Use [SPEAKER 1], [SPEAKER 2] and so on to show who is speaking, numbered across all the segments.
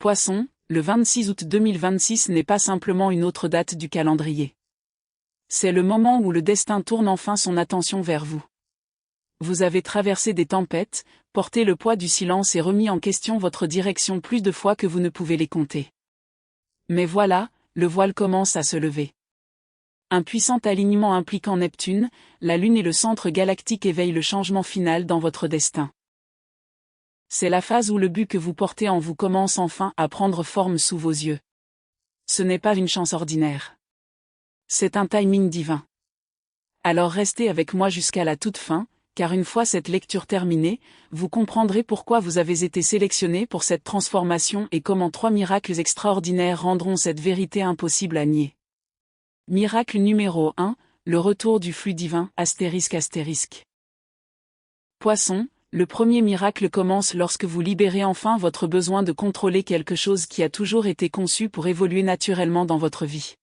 [SPEAKER 1] Poisson, le 26 août 2026 n'est pas simplement une autre date du calendrier. C'est le moment où le destin tourne enfin son attention vers vous. Vous avez traversé des tempêtes, porté le poids du silence et remis en question votre direction plus de fois que vous ne pouvez les compter. Mais voilà, le voile commence à se lever. Un puissant alignement impliquant Neptune, la Lune et le centre galactique éveille le changement final dans votre destin. C'est la phase où le but que vous portez en vous commence enfin à prendre forme sous vos yeux. Ce n'est pas une chance ordinaire. C'est un timing divin. Alors restez avec moi jusqu'à la toute fin, car une fois cette lecture terminée, vous comprendrez pourquoi vous avez été sélectionné pour cette transformation et comment 3 miracles extraordinaires rendront cette vérité impossible à nier. Miracle numéro 1, le retour du flux divin, ***. Poisson, le premier miracle commence lorsque vous libérez enfin votre besoin de contrôler quelque chose qui a toujours été conçu pour évoluer naturellement dans votre vie.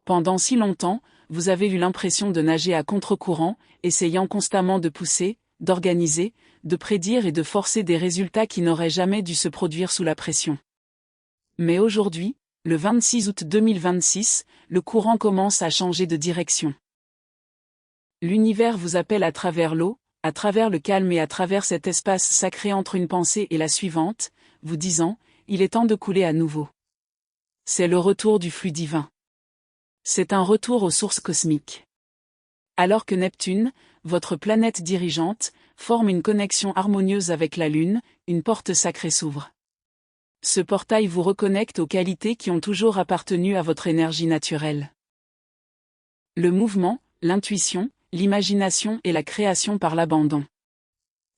[SPEAKER 1] Pendant si longtemps, vous avez eu l'impression de nager à contre-courant, essayant constamment de pousser, d'organiser, de prédire et de forcer des résultats qui n'auraient jamais dû se produire sous la pression. Mais aujourd'hui, le 26 août 2026, le courant commence à changer de direction. L'univers vous appelle à travers l'eau, à travers le calme et à travers cet espace sacré entre une pensée et la suivante, vous disant, il est temps de couler à nouveau. C'est le retour du flux divin. C'est un retour aux sources cosmiques. Alors que Neptune, votre planète dirigeante, forme une connexion harmonieuse avec la Lune, une porte sacrée s'ouvre. Ce portail vous reconnecte aux qualités qui ont toujours appartenu à votre énergie naturelle. Le mouvement, l'intuition, l'imagination et la création par l'abandon.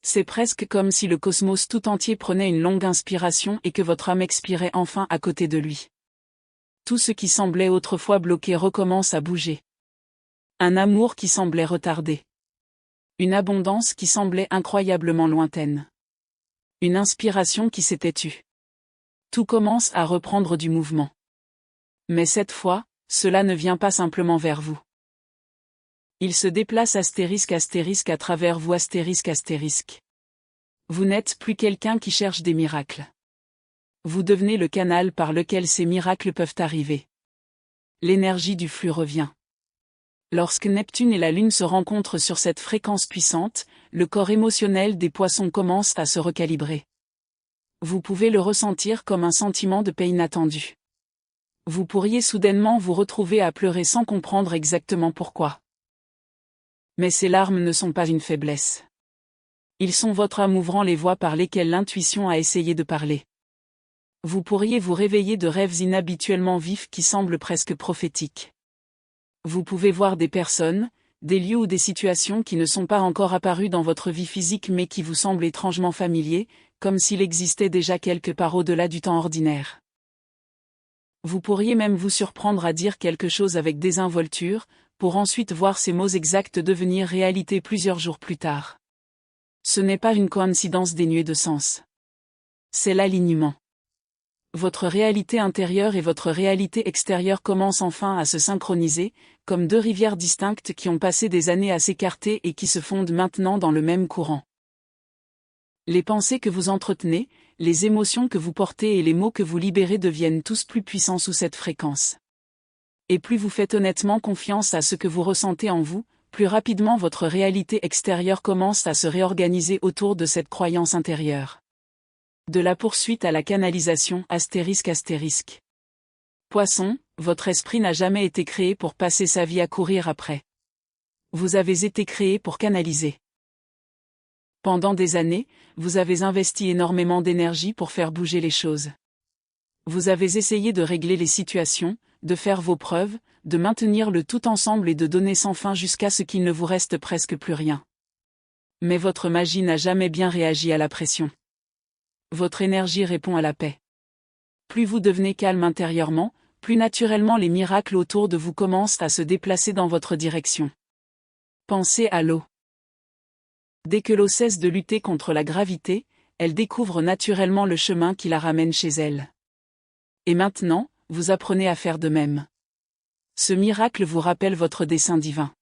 [SPEAKER 1] C'est presque comme si le cosmos tout entier prenait une longue inspiration et que votre âme expirait enfin à côté de lui. Tout ce qui semblait autrefois bloqué recommence à bouger. Un amour qui semblait retardé. Une abondance qui semblait incroyablement lointaine. Une inspiration qui s'était tue. Tout commence à reprendre du mouvement. Mais cette fois, cela ne vient pas simplement vers vous. Il se déplace *** à travers vous ***. Vous n'êtes plus quelqu'un qui cherche des miracles. Vous devenez le canal par lequel ces miracles peuvent arriver. L'énergie du flux revient. Lorsque Neptune et la Lune se rencontrent sur cette fréquence puissante, le corps émotionnel des poissons commence à se recalibrer. Vous pouvez le ressentir comme un sentiment de paix inattendu. Vous pourriez soudainement vous retrouver à pleurer sans comprendre exactement pourquoi. Mais ces larmes ne sont pas une faiblesse. Ils sont votre âme ouvrant les voies par lesquelles l'intuition a essayé de parler. Vous pourriez vous réveiller de rêves inhabituellement vifs qui semblent presque prophétiques. Vous pouvez voir des personnes, des lieux ou des situations qui ne sont pas encore apparus dans votre vie physique mais qui vous semblent étrangement familiers, comme s'il existait déjà quelque part au-delà du temps ordinaire. Vous pourriez même vous surprendre à dire quelque chose avec désinvolture, pour ensuite voir ces mots exacts devenir réalité plusieurs jours plus tard. Ce n'est pas une coïncidence dénuée de sens. C'est l'alignement. Votre réalité intérieure et votre réalité extérieure commencent enfin à se synchroniser, comme deux rivières distinctes qui ont passé des années à s'écarter et qui se fondent maintenant dans le même courant. Les pensées que vous entretenez, les émotions que vous portez et les mots que vous libérez deviennent tous plus puissants sous cette fréquence. Et plus vous faites honnêtement confiance à ce que vous ressentez en vous, plus rapidement votre réalité extérieure commence à se réorganiser autour de cette croyance intérieure. De la poursuite à la canalisation ***. Poisson, votre esprit n'a jamais été créé pour passer sa vie à courir après. Vous avez été créé pour canaliser. Pendant des années, vous avez investi énormément d'énergie pour faire bouger les choses. Vous avez essayé de régler les situations, de faire vos preuves, de maintenir le tout ensemble et de donner sans fin jusqu'à ce qu'il ne vous reste presque plus rien. Mais votre magie n'a jamais bien réagi à la pression. Votre énergie répond à la paix. Plus vous devenez calme intérieurement, plus naturellement les miracles autour de vous commencent à se déplacer dans votre direction. Pensez à l'eau. Dès que l'eau cesse de lutter contre la gravité, elle découvre naturellement le chemin qui la ramène chez elle. Et maintenant, vous apprenez à faire de même. Ce miracle vous rappelle votre dessein divin.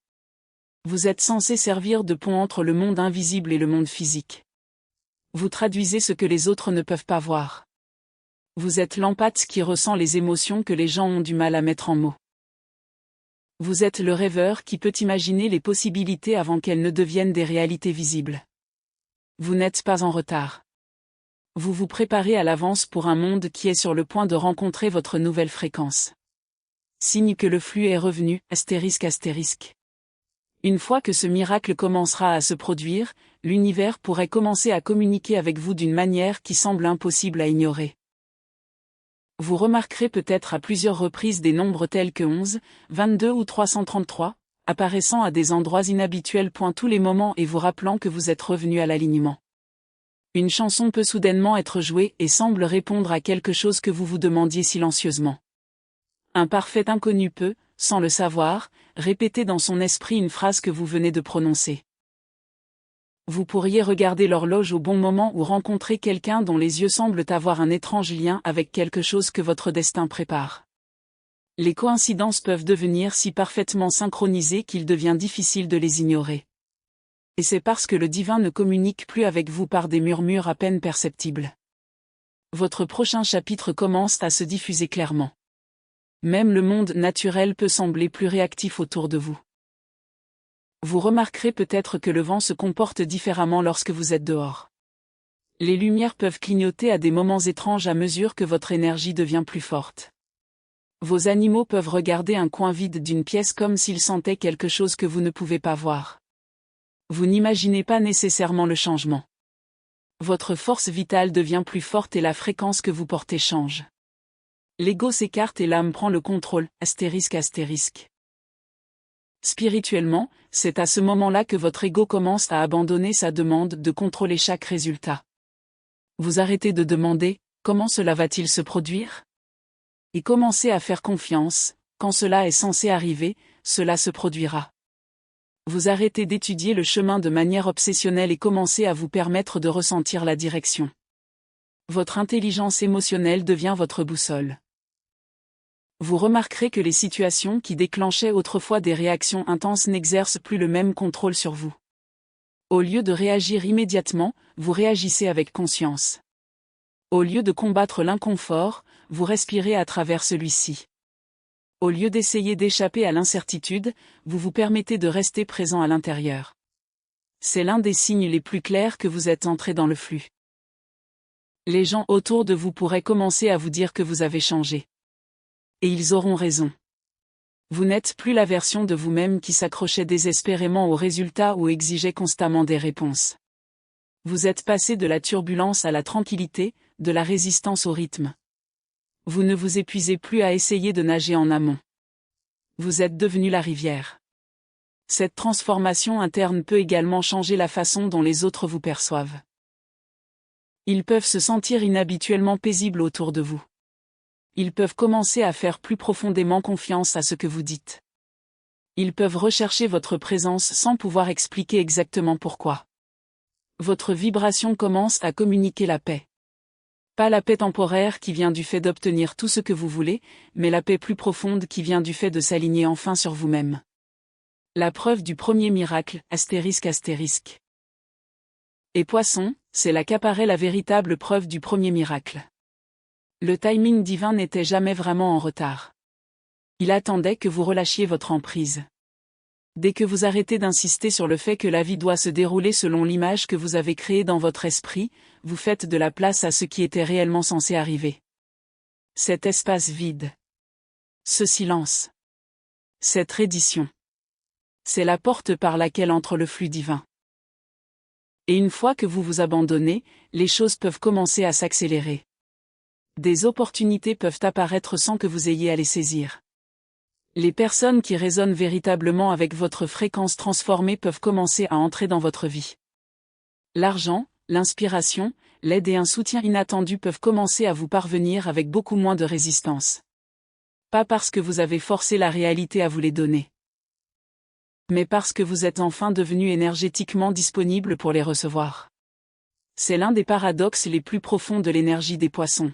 [SPEAKER 1] Vous êtes censé servir de pont entre le monde invisible et le monde physique. Vous traduisez ce que les autres ne peuvent pas voir. Vous êtes l'empathe qui ressent les émotions que les gens ont du mal à mettre en mots. Vous êtes le rêveur qui peut imaginer les possibilités avant qu'elles ne deviennent des réalités visibles. Vous n'êtes pas en retard. Vous vous préparez à l'avance pour un monde qui est sur le point de rencontrer votre nouvelle fréquence. Signe que le flux est revenu, ***. Une fois que ce miracle commencera à se produire, l'univers pourrait commencer à communiquer avec vous d'une manière qui semble impossible à ignorer. Vous remarquerez peut-être à plusieurs reprises des nombres tels que 11, 22 ou 333, apparaissant à des endroits inhabituels tous les moments et vous rappelant que vous êtes revenu à l'alignement. Une chanson peut soudainement être jouée et semble répondre à quelque chose que vous vous demandiez silencieusement. Un parfait inconnu peut, sans le savoir, répéter dans son esprit une phrase que vous venez de prononcer. Vous pourriez regarder l'horloge au bon moment ou rencontrer quelqu'un dont les yeux semblent avoir un étrange lien avec quelque chose que votre destin prépare. Les coïncidences peuvent devenir si parfaitement synchronisées qu'il devient difficile de les ignorer. Et c'est parce que le divin ne communique plus avec vous par des murmures à peine perceptibles. Votre prochain chapitre commence à se diffuser clairement. Même le monde naturel peut sembler plus réactif autour de vous. Vous remarquerez peut-être que le vent se comporte différemment lorsque vous êtes dehors. Les lumières peuvent clignoter à des moments étranges à mesure que votre énergie devient plus forte. Vos animaux peuvent regarder un coin vide d'une pièce comme s'ils sentaient quelque chose que vous ne pouvez pas voir. Vous n'imaginez pas nécessairement le changement. Votre force vitale devient plus forte et la fréquence que vous portez change. L'ego s'écarte et l'âme prend le contrôle, ***. Spirituellement, c'est à ce moment-là que votre ego commence à abandonner sa demande de contrôler chaque résultat. Vous arrêtez de demander « Comment cela va-t-il se produire ?» et commencez à faire confiance, quand cela est censé arriver, cela se produira. Vous arrêtez d'étudier le chemin de manière obsessionnelle et commencez à vous permettre de ressentir la direction. Votre intelligence émotionnelle devient votre boussole. Vous remarquerez que les situations qui déclenchaient autrefois des réactions intenses n'exercent plus le même contrôle sur vous. Au lieu de réagir immédiatement, vous réagissez avec conscience. Au lieu de combattre l'inconfort, vous respirez à travers celui-ci. Au lieu d'essayer d'échapper à l'incertitude, vous vous permettez de rester présent à l'intérieur. C'est l'un des signes les plus clairs que vous êtes entré dans le flux. Les gens autour de vous pourraient commencer à vous dire que vous avez changé. Et ils auront raison. Vous n'êtes plus la version de vous-même qui s'accrochait désespérément aux résultats ou exigeait constamment des réponses. Vous êtes passé de la turbulence à la tranquillité, de la résistance au rythme. Vous ne vous épuisez plus à essayer de nager en amont. Vous êtes devenu la rivière. Cette transformation interne peut également changer la façon dont les autres vous perçoivent. Ils peuvent se sentir inhabituellement paisibles autour de vous. Ils peuvent commencer à faire plus profondément confiance à ce que vous dites. Ils peuvent rechercher votre présence sans pouvoir expliquer exactement pourquoi. Votre vibration commence à communiquer la paix. Pas la paix temporaire qui vient du fait d'obtenir tout ce que vous voulez, mais la paix plus profonde qui vient du fait de s'aligner enfin sur vous-même. La preuve du premier miracle, ***. Et Poisson, c'est là qu'apparaît la véritable preuve du premier miracle. Le timing divin n'était jamais vraiment en retard. Il attendait que vous relâchiez votre emprise. Dès que vous arrêtez d'insister sur le fait que la vie doit se dérouler selon l'image que vous avez créée dans votre esprit, vous faites de la place à ce qui était réellement censé arriver. Cet espace vide. Ce silence. Cette reddition. C'est la porte par laquelle entre le flux divin. Et une fois que vous vous abandonnez, les choses peuvent commencer à s'accélérer. Des opportunités peuvent apparaître sans que vous ayez à les saisir. Les personnes qui résonnent véritablement avec votre fréquence transformée peuvent commencer à entrer dans votre vie. L'argent, l'inspiration, l'aide et un soutien inattendu peuvent commencer à vous parvenir avec beaucoup moins de résistance. Pas parce que vous avez forcé la réalité à vous les donner, mais parce que vous êtes enfin devenu énergétiquement disponible pour les recevoir. C'est l'un des paradoxes les plus profonds de l'énergie des poissons.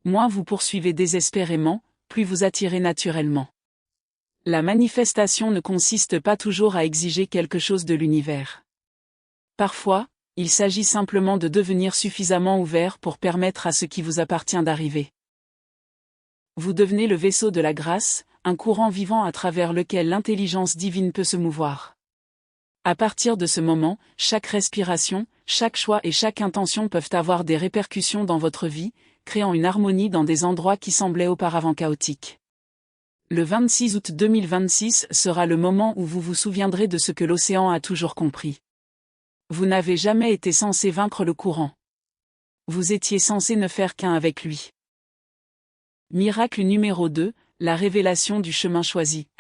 [SPEAKER 1] Moins vous poursuivez désespérément, plus vous attirez naturellement. La manifestation ne consiste pas toujours à exiger quelque chose de l'univers. Parfois, il s'agit simplement de devenir suffisamment ouvert pour permettre à ce qui vous appartient d'arriver. Vous devenez le vaisseau de la grâce, un courant vivant à travers lequel l'intelligence divine peut se mouvoir. À partir de ce moment, chaque respiration, chaque choix et chaque intention peuvent avoir des répercussions dans votre vie, créant une harmonie dans des endroits qui semblaient auparavant chaotiques. Le 26 août 2026 sera le moment où vous vous souviendrez de ce que l'océan a toujours compris. Vous n'avez jamais été censé vaincre le courant. Vous étiez censé ne faire qu'un avec lui. Miracle numéro 2, la révélation du chemin choisi, ***.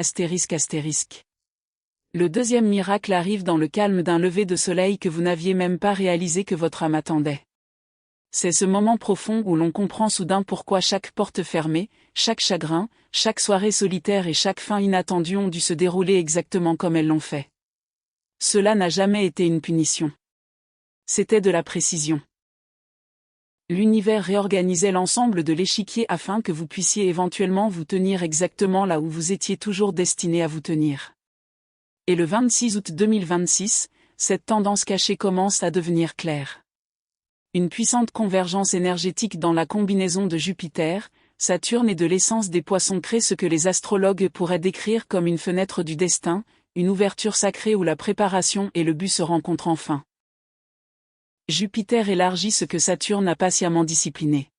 [SPEAKER 1] Le deuxième miracle arrive dans le calme d'un lever de soleil que vous n'aviez même pas réalisé que votre âme attendait. C'est ce moment profond où l'on comprend soudain pourquoi chaque porte fermée, chaque chagrin, chaque soirée solitaire et chaque fin inattendue ont dû se dérouler exactement comme elles l'ont fait. Cela n'a jamais été une punition. C'était de la précision. L'univers réorganisait l'ensemble de l'échiquier afin que vous puissiez éventuellement vous tenir exactement là où vous étiez toujours destiné à vous tenir. Et le 26 août 2026, cette tendance cachée commence à devenir claire. Une puissante convergence énergétique dans la combinaison de Jupiter, Saturne et de l'essence des poissons crée ce que les astrologues pourraient décrire comme une fenêtre du destin, une ouverture sacrée où la préparation et le but se rencontrent enfin. Jupiter élargit ce que Saturne a patiemment discipliné.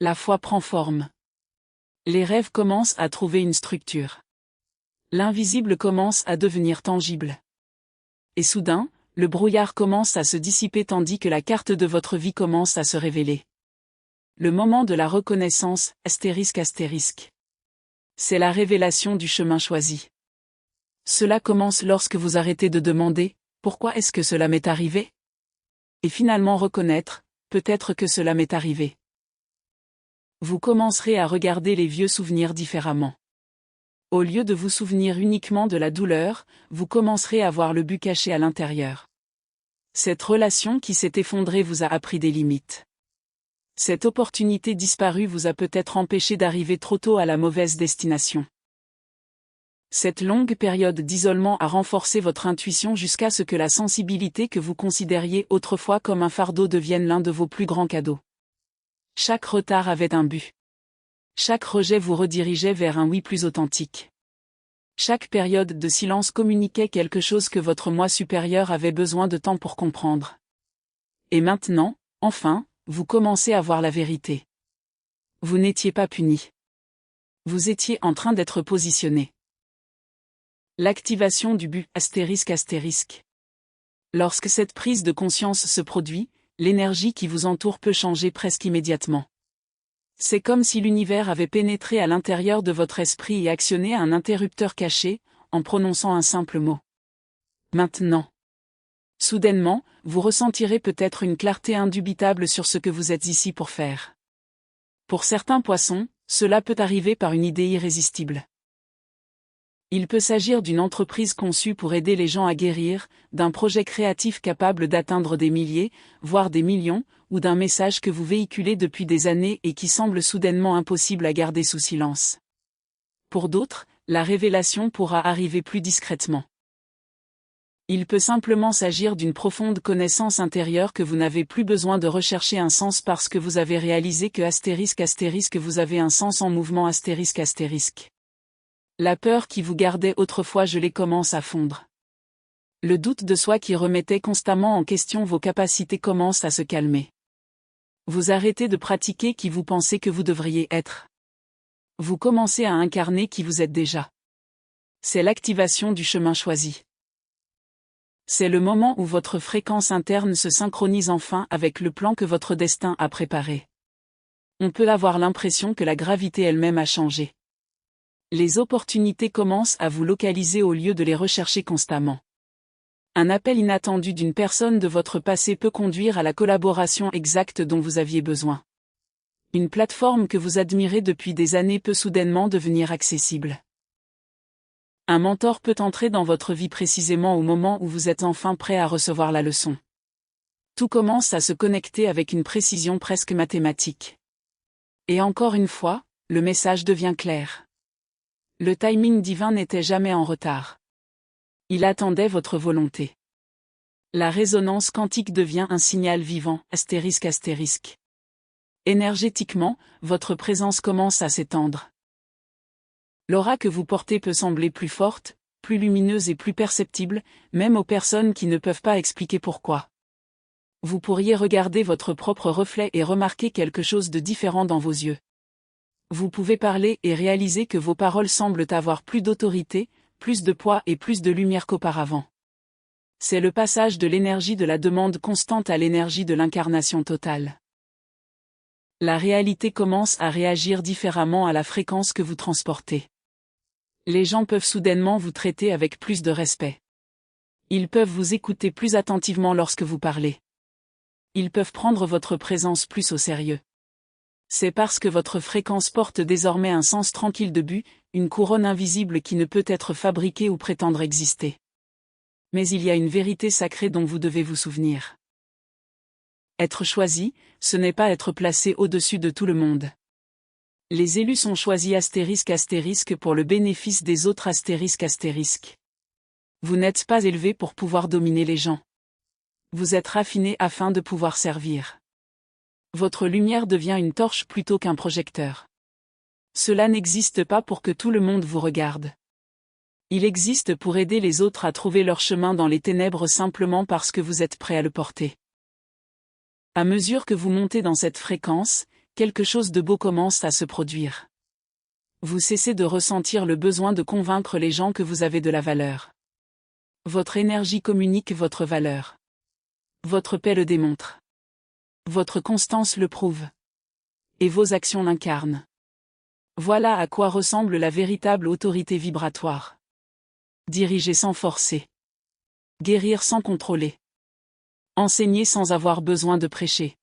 [SPEAKER 1] La foi prend forme. Les rêves commencent à trouver une structure. L'invisible commence à devenir tangible. Et soudain, le brouillard commence à se dissiper tandis que la carte de votre vie commence à se révéler. Le moment de la reconnaissance, ***. C'est la révélation du chemin choisi. Cela commence lorsque vous arrêtez de demander « Pourquoi est-ce que cela m'est arrivé ?» et finalement reconnaître « Peut-être que cela m'est arrivé ». Vous commencerez à regarder les vieux souvenirs différemment. Au lieu de vous souvenir uniquement de la douleur, vous commencerez à voir le but caché à l'intérieur. Cette relation qui s'est effondrée vous a appris des limites. Cette opportunité disparue vous a peut-être empêché d'arriver trop tôt à la mauvaise destination. Cette longue période d'isolement a renforcé votre intuition jusqu'à ce que la sensibilité que vous considériez autrefois comme un fardeau devienne l'un de vos plus grands cadeaux. Chaque retard avait un but. Chaque rejet vous redirigeait vers un oui plus authentique. Chaque période de silence communiquait quelque chose que votre moi supérieur avait besoin de temps pour comprendre. Et maintenant, enfin, vous commencez à voir la vérité. Vous n'étiez pas puni. Vous étiez en train d'être positionné. L'activation du but ***. Lorsque cette prise de conscience se produit, l'énergie qui vous entoure peut changer presque immédiatement. C'est comme si l'univers avait pénétré à l'intérieur de votre esprit et actionné un interrupteur caché, en prononçant un simple mot. Maintenant. Soudainement, vous ressentirez peut-être une clarté indubitable sur ce que vous êtes ici pour faire. Pour certains poissons, cela peut arriver par une idée irrésistible. Il peut s'agir d'une entreprise conçue pour aider les gens à guérir, d'un projet créatif capable d'atteindre des milliers, voire des millions, ou d'un message que vous véhiculez depuis des années et qui semble soudainement impossible à garder sous silence. Pour d'autres, la révélation pourra arriver plus discrètement. Il peut simplement s'agir d'une profonde connaissance intérieure que vous n'avez plus besoin de rechercher un sens parce que vous avez réalisé que *** vous avez un sens en mouvement ***. La peur qui vous gardait autrefois gelée commence à fondre. Le doute de soi qui remettait constamment en question vos capacités commence à se calmer. Vous arrêtez de pratiquer qui vous pensez que vous devriez être. Vous commencez à incarner qui vous êtes déjà. C'est l'activation du chemin choisi. C'est le moment où votre fréquence interne se synchronise enfin avec le plan que votre destin a préparé. On peut avoir l'impression que la gravité elle-même a changé. Les opportunités commencent à vous localiser au lieu de les rechercher constamment. Un appel inattendu d'une personne de votre passé peut conduire à la collaboration exacte dont vous aviez besoin. Une plateforme que vous admirez depuis des années peut soudainement devenir accessible. Un mentor peut entrer dans votre vie précisément au moment où vous êtes enfin prêt à recevoir la leçon. Tout commence à se connecter avec une précision presque mathématique. Et encore une fois, le message devient clair. Le timing divin n'était jamais en retard. Il attendait votre volonté. La résonance quantique devient un signal vivant, ***. Énergétiquement, votre présence commence à s'étendre. L'aura que vous portez peut sembler plus forte, plus lumineuse et plus perceptible, même aux personnes qui ne peuvent pas expliquer pourquoi. Vous pourriez regarder votre propre reflet et remarquer quelque chose de différent dans vos yeux. Vous pouvez parler et réaliser que vos paroles semblent avoir plus d'autorité, plus de poids et plus de lumière qu'auparavant. C'est le passage de l'énergie de la demande constante à l'énergie de l'incarnation totale. La réalité commence à réagir différemment à la fréquence que vous transportez. Les gens peuvent soudainement vous traiter avec plus de respect. Ils peuvent vous écouter plus attentivement lorsque vous parlez. Ils peuvent prendre votre présence plus au sérieux. C'est parce que votre fréquence porte désormais un sens tranquille de but, une couronne invisible qui ne peut être fabriquée ou prétendre exister. Mais il y a une vérité sacrée dont vous devez vous souvenir. Être choisi, ce n'est pas être placé au-dessus de tout le monde. Les élus sont choisis *** pour le bénéfice des autres ***. Vous n'êtes pas élevé pour pouvoir dominer les gens. Vous êtes raffiné afin de pouvoir servir. Votre lumière devient une torche plutôt qu'un projecteur. Cela n'existe pas pour que tout le monde vous regarde. Il existe pour aider les autres à trouver leur chemin dans les ténèbres simplement parce que vous êtes prêt à le porter. À mesure que vous montez dans cette fréquence, quelque chose de beau commence à se produire. Vous cessez de ressentir le besoin de convaincre les gens que vous avez de la valeur. Votre énergie communique votre valeur. Votre paix le démontre. Votre constance le prouve. Et vos actions l'incarnent. Voilà à quoi ressemble la véritable autorité vibratoire. Diriger sans forcer. Guérir sans contrôler. Enseigner sans avoir besoin de prêcher.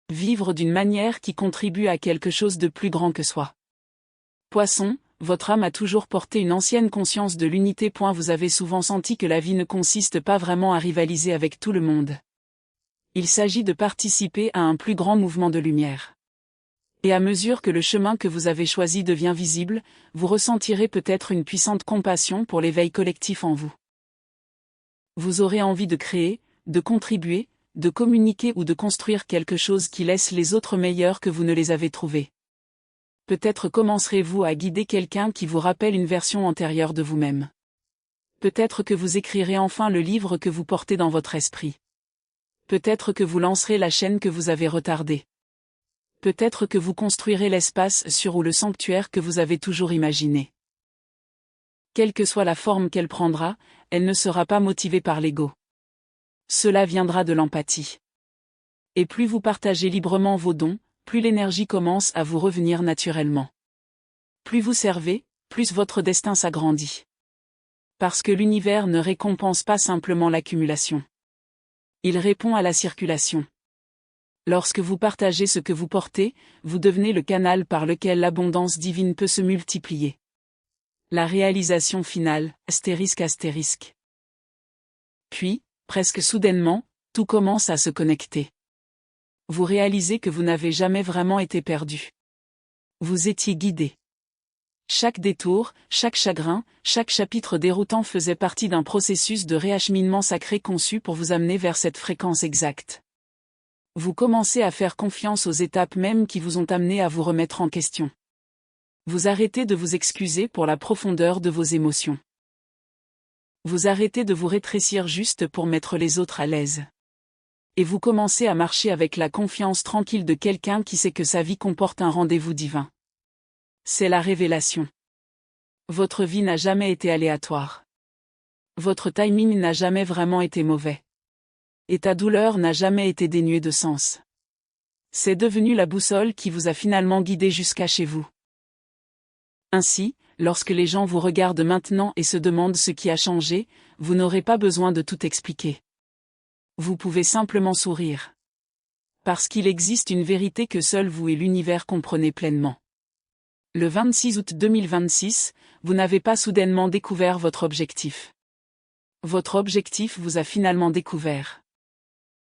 [SPEAKER 1] Vivre d'une manière qui contribue à quelque chose de plus grand que soi. Poisson, votre âme a toujours porté une ancienne conscience de l'unité. Vous avez souvent senti que la vie ne consiste pas vraiment à rivaliser avec tout le monde. Il s'agit de participer à un plus grand mouvement de lumière. Et à mesure que le chemin que vous avez choisi devient visible, vous ressentirez peut-être une puissante compassion pour l'éveil collectif en vous. Vous aurez envie de créer, de contribuer, de communiquer ou de construire quelque chose qui laisse les autres meilleurs que vous ne les avez trouvés. Peut-être commencerez-vous à guider quelqu'un qui vous rappelle une version antérieure de vous-même. Peut-être que vous écrirez enfin le livre que vous portez dans votre esprit. Peut-être que vous lancerez la chaîne que vous avez retardée. Peut-être que vous construirez l'espace sur ou le sanctuaire que vous avez toujours imaginé. Quelle que soit la forme qu'elle prendra, elle ne sera pas motivée par l'ego. Cela viendra de l'empathie. Et plus vous partagez librement vos dons, plus l'énergie commence à vous revenir naturellement. Plus vous servez, plus votre destin s'agrandit. Parce que l'univers ne récompense pas simplement l'accumulation. Il répond à la circulation. Lorsque vous partagez ce que vous portez, vous devenez le canal par lequel l'abondance divine peut se multiplier. La réalisation finale, ***. Puis, presque soudainement, tout commence à se connecter. Vous réalisez que vous n'avez jamais vraiment été perdu. Vous étiez guidé. Chaque détour, chaque chagrin, chaque chapitre déroutant faisait partie d'un processus de réacheminement sacré conçu pour vous amener vers cette fréquence exacte. Vous commencez à faire confiance aux étapes mêmes qui vous ont amené à vous remettre en question. Vous arrêtez de vous excuser pour la profondeur de vos émotions. Vous arrêtez de vous rétrécir juste pour mettre les autres à l'aise. Et vous commencez à marcher avec la confiance tranquille de quelqu'un qui sait que sa vie comporte un rendez-vous divin. C'est la révélation. Votre vie n'a jamais été aléatoire. Votre timing n'a jamais vraiment été mauvais. Et ta douleur n'a jamais été dénuée de sens. C'est devenu la boussole qui vous a finalement guidé jusqu'à chez vous. Ainsi, lorsque les gens vous regardent maintenant et se demandent ce qui a changé, vous n'aurez pas besoin de tout expliquer. Vous pouvez simplement sourire. Parce qu'il existe une vérité que seul vous et l'univers comprenez pleinement. Le 26 août 2026, vous n'avez pas soudainement découvert votre objectif. Votre objectif vous a finalement découvert.